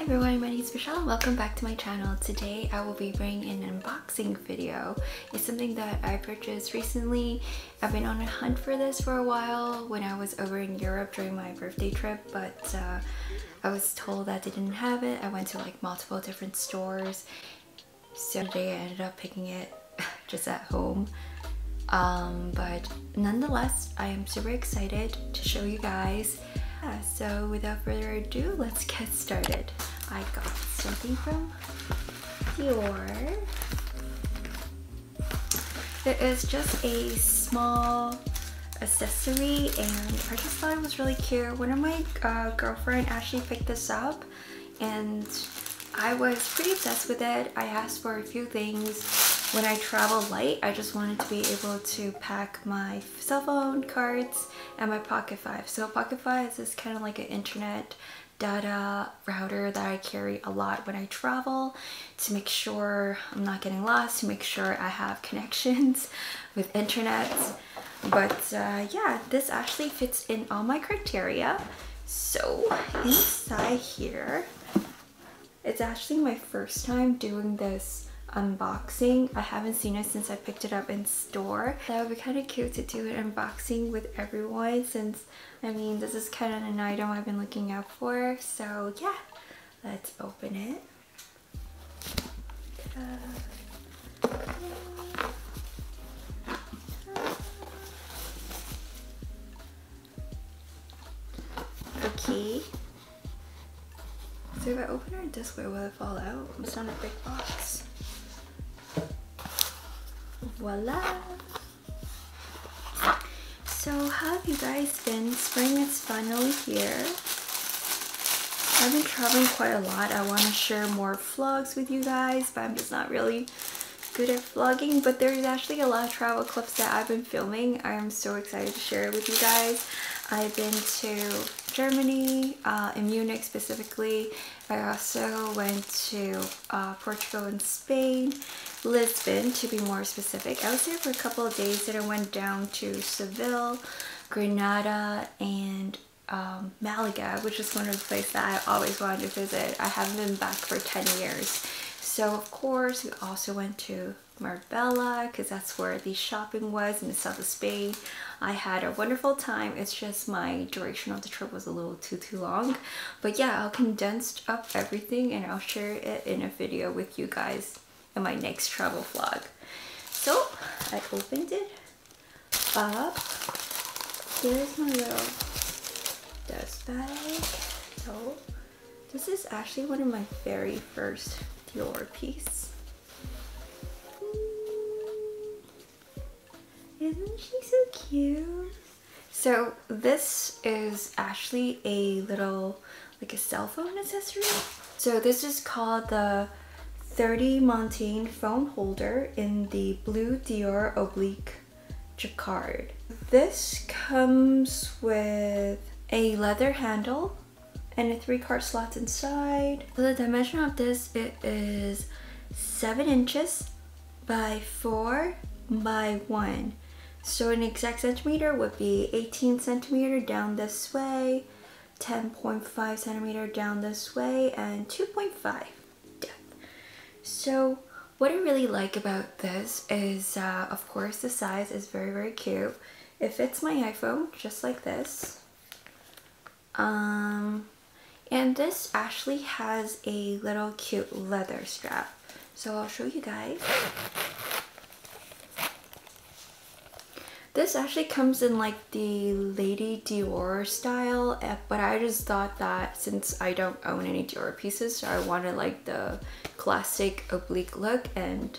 everyone, my name is Michelle and welcome back to my channel. Today I will be bringing an unboxing video. It's something that I purchased recently. I've been on a hunt for this for a while when I was over in Europe during my birthday trip, but I was told that they didn't have it. I went to like multiple different stores, so today I ended up picking it just at home. But nonetheless, I am super excited to show you guys. So without further ado, let's get started. I got something from Dior. It is just a small accessory and I just thought it was really cute. One of my girlfriend actually picked this up and I was pretty obsessed with it. I asked for a few things. When I travel light, I just wanted to be able to pack my cell phone, cards, and my Pocket 5. So Pocket 5 is kind of like an internet data router that I carry a lot when I travel to make sure I'm not getting lost, to make sure I have connections with internet. But yeah, this actually fits in all my criteria. So inside here, it's actually my first time doing this unboxing. I haven't seen it since I picked it up in store. That would be kind of cute to do an unboxing with everyone, since I mean this is kind of an item I've been looking out for. So yeah, let's open it. Okay, so if I open it this way, will it fall out? It's not a big box. Voila! So how have you guys been? Spring is finally here. I've been traveling quite a lot. I want to share more vlogs with you guys, but I'm just not really good at vlogging. But there's actually a lot of travel clips that I've been filming. I am so excited to share it with you guys. I've been to Germany, in Munich specifically. I also went to Portugal and Spain, Lisbon to be more specific. I was there for a couple of days, then I went down to Seville, Granada, and Malaga, which is one of the places that I always wanted to visit. I haven't been back for 10 years. So of course we also went to Marbella because that's where the shopping was in the south of Spain. I had a wonderful time. It's just my duration of the trip was a little too long, but yeah, I'll condense up everything and I'll share it in a video with you guys in my next travel vlog. So I opened it up. Here's my little dust bag. So this is actually one of my very first Dior piece. Isn't she so cute? So this is actually a little, like a cell phone accessory. So this is called the MONTAIGNE phone holder in the Blue Dior Oblique Jacquard. This comes with a leather handle and a 3-card slot inside. So the dimension of this, it is 7 inches by 4 by 1. So an exact centimeter would be 18 centimeter down this way, 10.5 centimeter down this way, and 2.5 depth. So what I really like about this is, of course, the size is very, very cute. It fits my iPhone just like this. And this actually has a little cute leather strap. So I'll show you guys. This actually comes in like the Lady Dior style, but I just thought that since I don't own any Dior pieces, so I wanted like the classic oblique look, and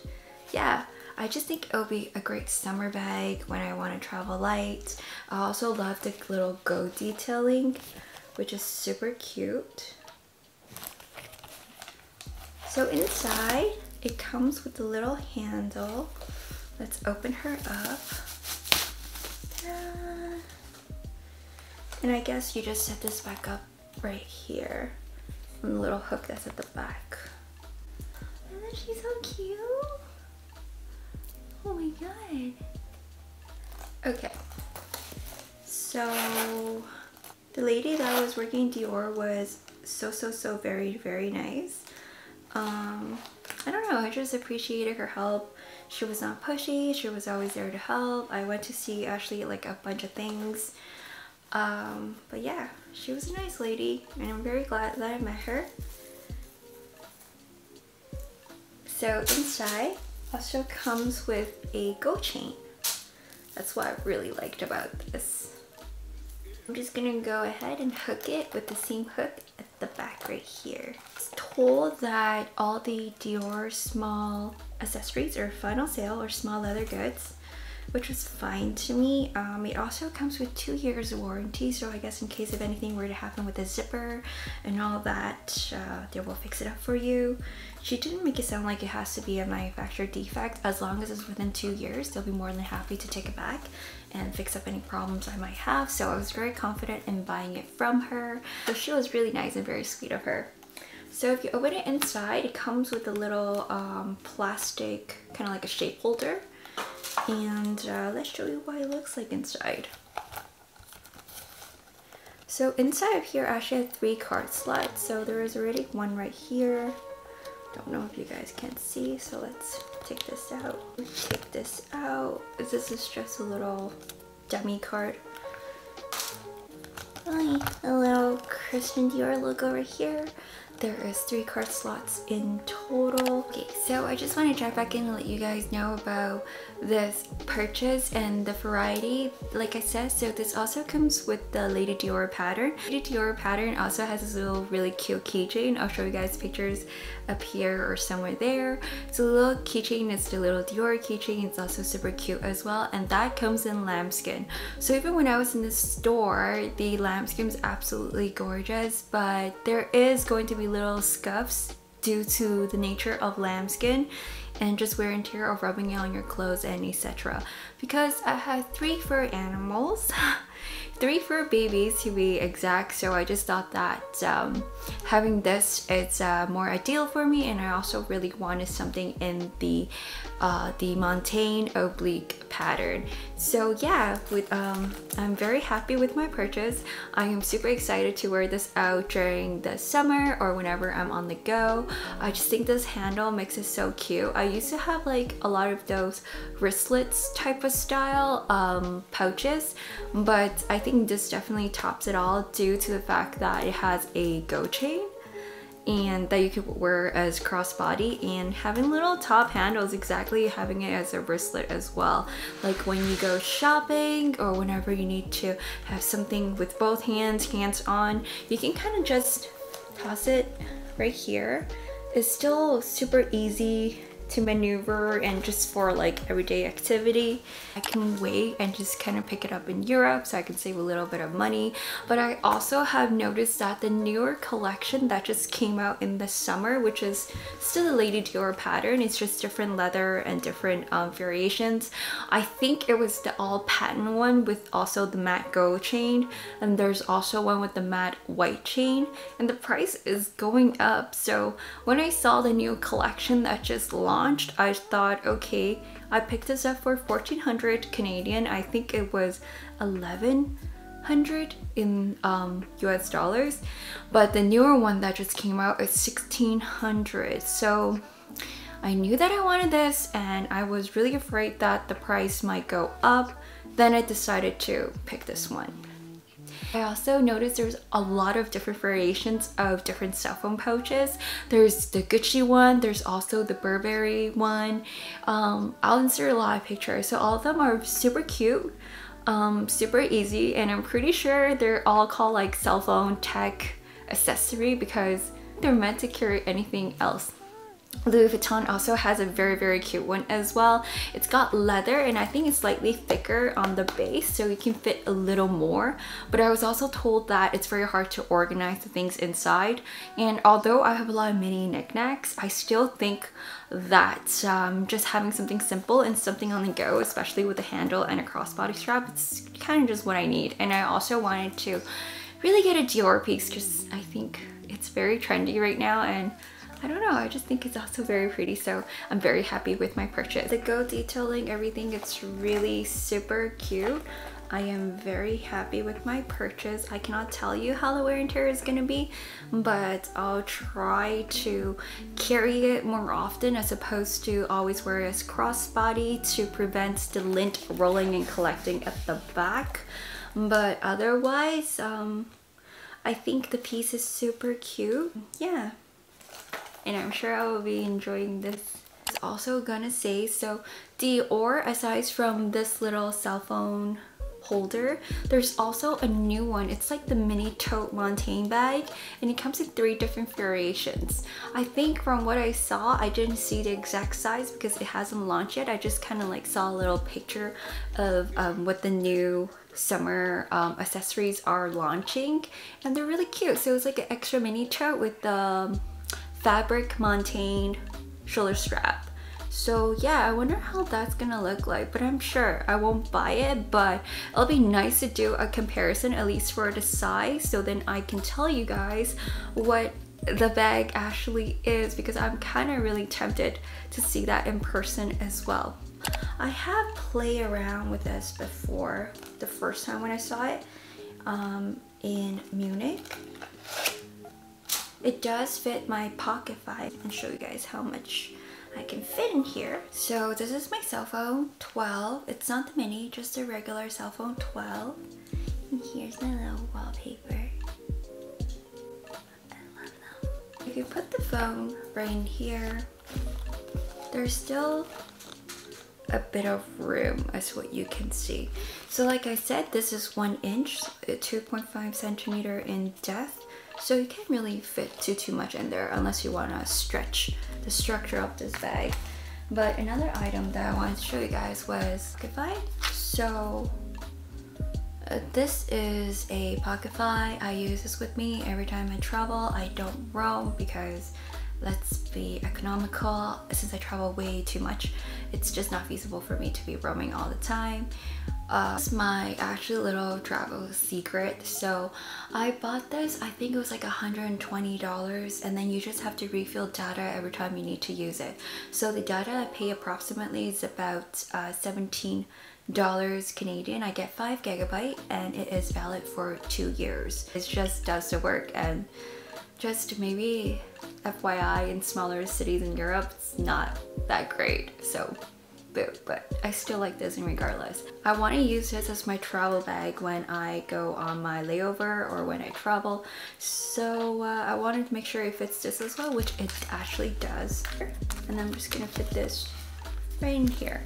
yeah, I just think it'll be a great summer bag when I want to travel light. I also love the little gold detailing, which is super cute. So inside, it comes with a little handle. Let's open her up. And I guess you just set this back up right here on the little hook that's at the back. And then she's so cute. Oh my god. Okay, so the lady that was working Dior was so very nice. I don't know, I just appreciated her help. She was not pushy, she was always there to help. I went to see Ashley like a bunch of things. But yeah, she was a nice lady and I'm very glad that I met her. So inside also comes with a gold chain. That's what I really liked about this. I'm just gonna go ahead and hook it with the same hook at the back right here. I was told that all the Dior small accessories are final sale or small leather goods, which was fine to me. It also comes with 2 years of warranty, so I guess in case if anything were to happen with the zipper and all that, they will fix it up for you. She didn't make it sound like it has to be a manufacturer defect. As long as it's within 2 years, they'll be more than happy to take it back and fix up any problems I might have. So I was very confident in buying it from her. So she was really nice and very sweet of her. So if you open it inside, it comes with a little plastic, kind of like a shape holder. And let's show you what it looks like inside. So inside of here, I actually have 3 card slots. So there is already one right here. Don't know if you guys can see, so let's take this out. Take this out. This is just a little dummy card. Hi, a little Christian Dior logo right here. There is 3 card slots in total. Okay, so I just want to jump back in and let you guys know about this purchase and the variety. Like I said, so this also comes with the Lady Dior pattern. Lady Dior pattern also has this little really cute keychain. I'll show you guys pictures up here or somewhere there. So the little keychain is the little Dior keychain. It's also super cute as well, and that comes in lambskin. So even when I was in the store, the lambskin is absolutely gorgeous, but there is going to be little scuffs due to the nature of lambskin and just wear and tear or rubbing it on your clothes and etc. Because I had 3 fur animals, 3 fur babies to be exact, so I just thought that having this is more ideal for me, and I also really wanted something in the Montaigne Oblique pattern. So yeah, I'm very happy with my purchase. I am super excited to wear this out during the summer or whenever I'm on the go. I just think this handle makes it so cute. I used to have like a lot of those wristlets type of style pouches, but I think this definitely tops it all due to the fact that it has a go chain and that you could wear as crossbody, and having little top handles, exactly, having it as a wristlet as well. Like when you go shopping or whenever you need to have something with both hands on, you can kind of just toss it right here. It's still super easy to maneuver and just for like everyday activity. I can wait and just kind of pick it up in Europe so I can save a little bit of money. But I also have noticed that the newer collection that just came out in the summer, which is still the Lady Dior pattern, it's just different leather and different variations. I think it was the all patent one with also the matte gold chain, and there's also one with the matte white chain, and the price is going up. So when I saw the new collection that just launched, I thought, okay, I picked this up for 1,400 Canadian. I think it was 1,100 in US dollars, but the newer one that just came out is 1,600. So I knew that I wanted this, and I was really afraid that the price might go up. Then I decided to pick this one. I also noticed there's a lot of different variations of different cell phone pouches. There's the Gucci one, there's also the Burberry one. I'll insert a lot of pictures. So all of them are super cute, super easy, and I'm pretty sure they're all called like cell phone tech accessory because they're meant to carry anything else. Louis Vuitton also has a very cute one as well. It's got leather, and I think it's slightly thicker on the base, so you can fit a little more. But I was also told that it's very hard to organize the things inside, and although I have a lot of mini knickknacks, I still think that just having something simple and something on the go, especially with a handle and a crossbody strap, it's kind of just what I need. And I also wanted to really get a Dior piece because I think it's very trendy right now, and I don't know, I just think it's also very pretty, so I'm very happy with my purchase. The gold detailing, everything, it's really super cute. I am very happy with my purchase. I cannot tell you how the wear and tear is gonna be, but I'll try to carry it more often as opposed to always wear it as crossbody to prevent the lint rolling and collecting at the back. But otherwise, I think the piece is super cute. Yeah, and I'm sure I will be enjoying this. I was also gonna say, so Dior, aside from this little cell phone holder, there's also a new one. It's like the mini tote Montaigne bag, and it comes in 3 different variations. I think from what I saw, I didn't see the exact size because it hasn't launched yet. I just kind of like saw a little picture of what the new summer accessories are launching, and they're really cute. So it's like an extra mini tote with the fabric Montaigne shoulder strap. So yeah, I wonder how that's gonna look like, but I'm sure I won't buy it, but it'll be nice to do a comparison, at least for the size, so then I can tell you guys what the bag actually is, because I'm kind of really tempted to see that in person as well. I have played around with this before, the first time when I saw it in Munich. It does fit my pocket 5 and show you guys how much I can fit in here. So this is my cell phone 12. It's not the mini, just a regular cell phone 12. And here's my little wallpaper. I love them. If you put the phone right in here, there's still a bit of room as what you can see. So like I said, this is 1 inch, 2.5 centimeter in depth. So you can't really fit too much in there unless you want to stretch the structure of this bag. But another item that I wanted to show you guys was Pocket. So this is a Pocket. I use this with me every time I travel. I don't roam because, let's be economical, since I travel way too much, it's just not feasible for me to be roaming all the time. It's my actually little travel secret. So I bought this, I think it was like $120, and then you just have to refill data every time you need to use it. So the data I pay approximately is about $17 Canadian. I get 5 GB and it is valid for 2 years. It just does the work, and just maybe FYI, in smaller cities in Europe, it's not that great. So but I still like this regardless. I want to use this as my travel bag when I go on my layover or when I travel. So I wanted to make sure it fits this as well, which it actually does. And I'm just gonna fit this right in here.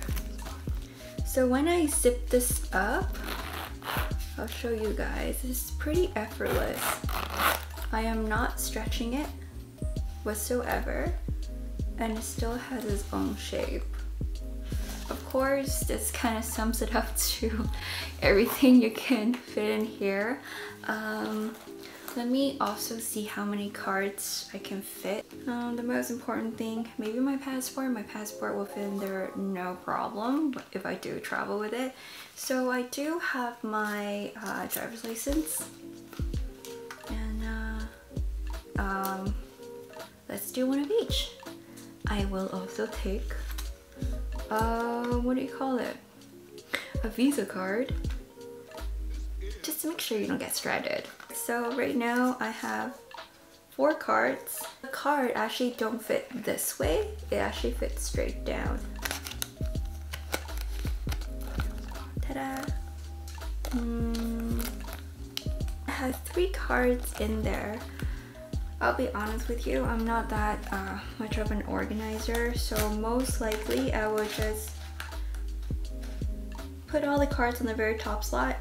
So when I zip this up, I'll show you guys. It's pretty effortless. I am not stretching it whatsoever, and it still has its own shape. Of course, this kind of sums it up to everything you can fit in here. Let me also see how many cards I can fit. The most important thing, maybe my passport. My passport will fit in there no problem if I do travel with it. So I do have my driver's license. And let's do one of each. I will also take what do you call it? A Visa card, just to make sure you don't get stranded. So right now I have 4 cards. The card actually don't fit this way, it actually fits straight down. Ta-da! I have 3 cards in there. I'll be honest with you, I'm not that much of an organizer, so most likely I will just put all the cards on the very top slot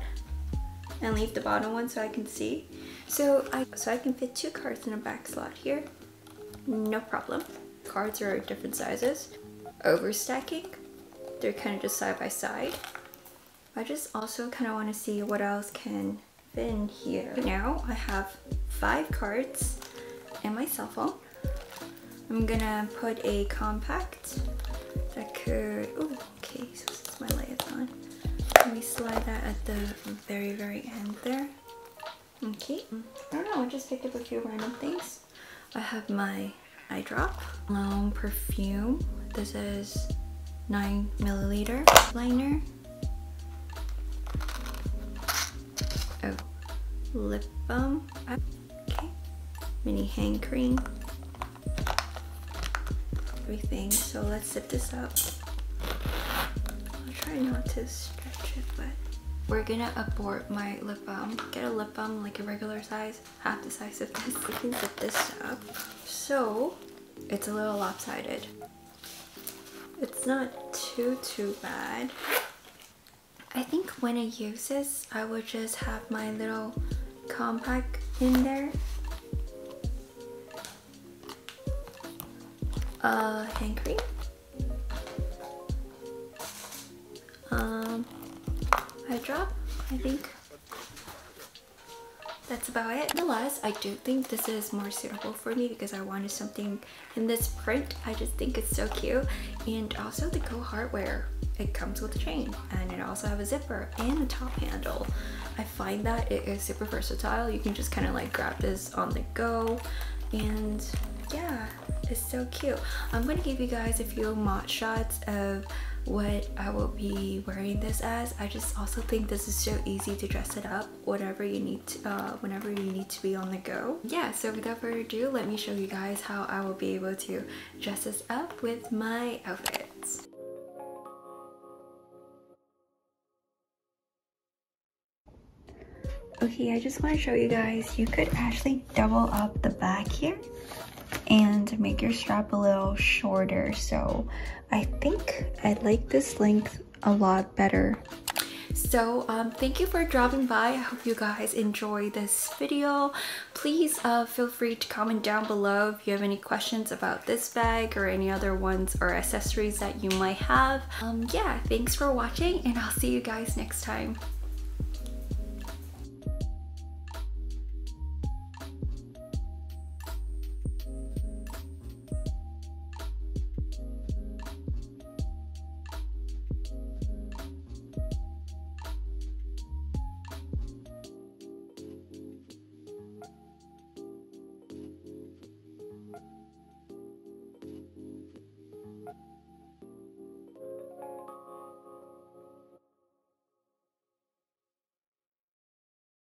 and leave the bottom one so I can see. So I can fit 2 cards in a back slot here, no problem. Cards are different sizes. Overstacking, they're kind of just side by side. I just also kind of want to see what else can fit in here. Now I have 5 cards and my cell phone. I'm gonna put a compact that could, oh, okay, so this is my light on. Let me slide that at the very end there. Okay, I don't know, I just picked up a few random things. I have my eye drop, Cologne perfume. This is 9 milliliter liner. lip balm. Okay, mini hand cream. Everything. So let's zip this up. I'll try not to stretch it, but we're gonna abort my lip balm. Get a lip balm like a regular size, half the size of this. We can zip this up. So it's a little lopsided. It's not too bad. I think when I use this, I would just have my little compact in there. Hand cream. Eye drop, I think. That's about it. Nonetheless, I do think this is more suitable for me because I wanted something in this print. I just think it's so cute. And also the Go hardware, it comes with a chain and it also have a zipper and a top handle. I find that it is super versatile. You can just kind of like grab this on the go, and yeah, it's so cute. I'm gonna give you guys a few mod shots of what I will be wearing this as. I just also think this is so easy to dress it up whenever you need to be on the go. Yeah, so without further ado, let me show you guys how I will be able to dress this up with my outfits. Okay, I just want to show you guys, you could actually double up the back here and make your strap a little shorter. So I think I like this length a lot better. So thank you for dropping by. I hope you guys enjoy this video. Please feel free to comment down below if you have any questions about this bag or any other ones or accessories that you might have. Yeah, thanks for watching and I'll see you guys next time.